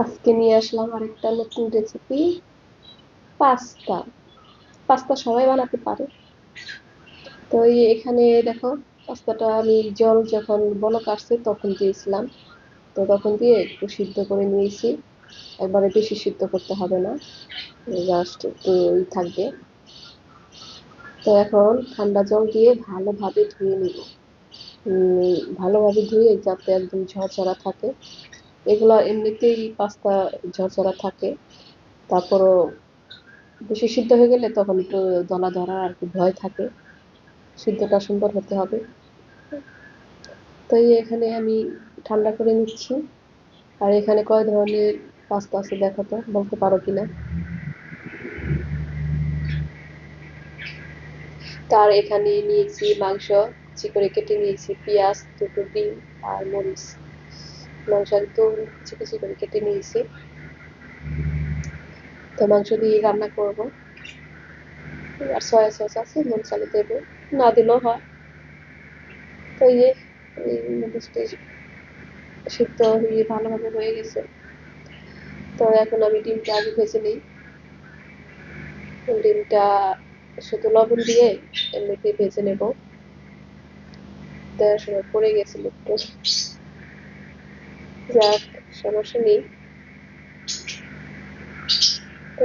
আজকে নিয়ে আসলাম আরেকটা নতুন রেসিপি। পাস্তা। পাস্তা সবাই বানাতে পারে। তো এখানে দেখো, পাস্তাটা আমি জল যখন বলক আসছে তখন দিয়েছিলাম। তো তখন দিয়ে একটু সিদ্ধ করে নিয়েছি। একবারে বেশি সিদ্ধ করতে হবে না, জাস্ট একটু থাকবে। তো এখন ঠান্ডা জল দিয়ে ভালোভাবে ধুয়ে নিব। ভালোভাবে ধুয়ে যাতে একদম ঝরঝরা থাকে। এগুলো এমনিতেই পাস্তা ঝরঝরা থাকে। তারপরও বেশি সিদ্ধ হয়ে গেলে তখন একটু দলা ধরা আর কি ভয় থাকে। সিদ্ধটা সুন্দর হতে হবে। তো এখানে আমি ঠান্ডা করে নিচ্ছি। আর এখানে কয় ধরনের পাস্তা আছে দেখো তো, বলতে পারো কিনা। তার এখানে নিয়েছি মাংস, কুচি করে কেটে নিয়েছি পেঁয়াজ, দুটো ডিম আর মরিচ। মাংস একদম কুচি কুচি করে কেটে নিয়েছি। তো মাংস দিয়ে রান্না করব। আর সয়া সস আছে, মন চালে দেবো, না দিলেও হয়। তো এই মরিচটা সিদ্ধ হয়ে ভালোভাবে হয়ে গেছে। তো এখন আমি ডিমটা আগে ভেজে নিই। ডিমটা শুধু লবণ দিয়ে এমনিতেই ভেজে নেব। দেওয়ার সময় পড়ে গেছিল একটু, যাক, সমস্যা নেই। তো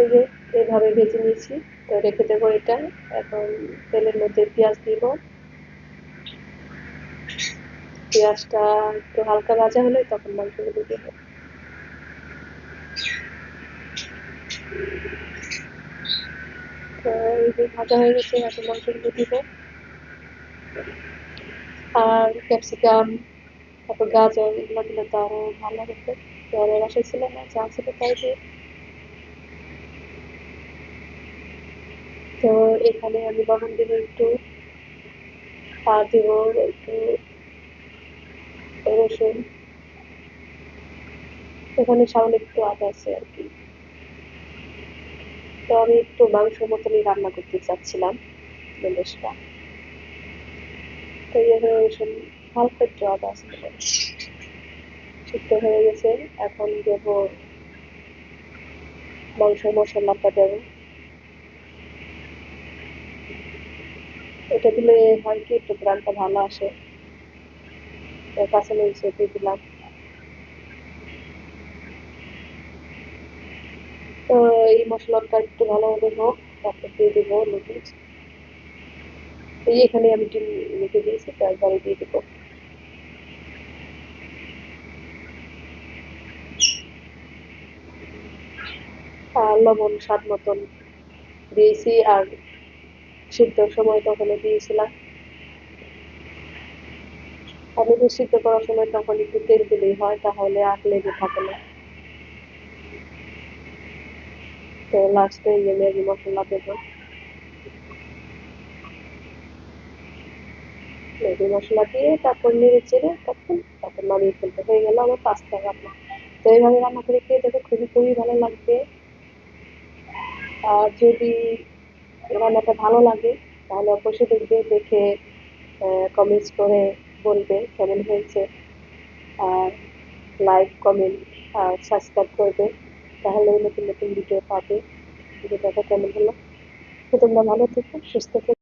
এইভাবে ভেজে নিয়েছি। তো রেখে দেবো এটা। এখন তেলের মধ্যে পেঁয়াজ দিব। পেঁয়াজটা একটু হালকা ভাজা হলে তখন মাংসগুলো দেবো। তো এই যে ভাজা হয়ে গেছে, এখন মাংসগুলো দিব। আর ক্যাপসিকাম, তারপর গাজর, এগুলো দিলে তো আরো ভালো হতো। পেঁয়াজের বাসা ছিল না, যা ছিল তাই দিয়ে। তো এখানে আমি লবণ দিব একটু, আর দিব একটু রসুন। এখানে সামান্য একটু আদা আছে আর কি। তো আমি একটু মাংস মতনই রান্না করতে চাচ্ছিলাম জিনিসটা। তো এখানে রসুন, হালকা একটু আদা আছে, সিদ্ধ হয়ে গেছে। এখন দেব মাংস মশলাটা দেব। এটা দিলে হয় কি, একটু গ্রানটা ভালো আসে। কাঁচামরিচ দিয়ে দিলাম। তো এই মশলাটা একটু ভালোভাবে হোক, তারপর দিয়ে দেবো নুডলস। এই এখানে আমি ডিম রেখে দিয়েছি, তো একবারে দিয়ে দেবো। আর লবণ স্বাদ মতন দিয়েছি। আর সিদ্ধর সময় তখন দিয়েছিলাম। আমি তো সিদ্ধ করার সময় তখন একটু তেল দিলেই হয়, তাহলে আর লেগে থাকে না। তো লাস্টে ম্যাগি মশলা দেবো। ম্যাগি মশলা দিয়ে তারপর নেড়ে চেড়ে তারপর নামিয়ে ফেলতে হয়ে গেল আমার পাস্তা রান্না। তো এইভাবে রান্না করে খেয়ে দেখো, খুবই খুবই ভালো লাগবে। আর যদি রান্নাটা ভালো লাগে তাহলে অবশ্যই দেখবে, দেখে কমেন্টস করে বলবে কেমন হয়েছে। আর লাইক, কমেন্ট আর সাবস্ক্রাইব করবে, তাহলে নতুন নতুন ভিডিও পাবে। ভিডিওটা কেমন হলো। তো তোমরা ভালো থেকো, সুস্থ থেকো।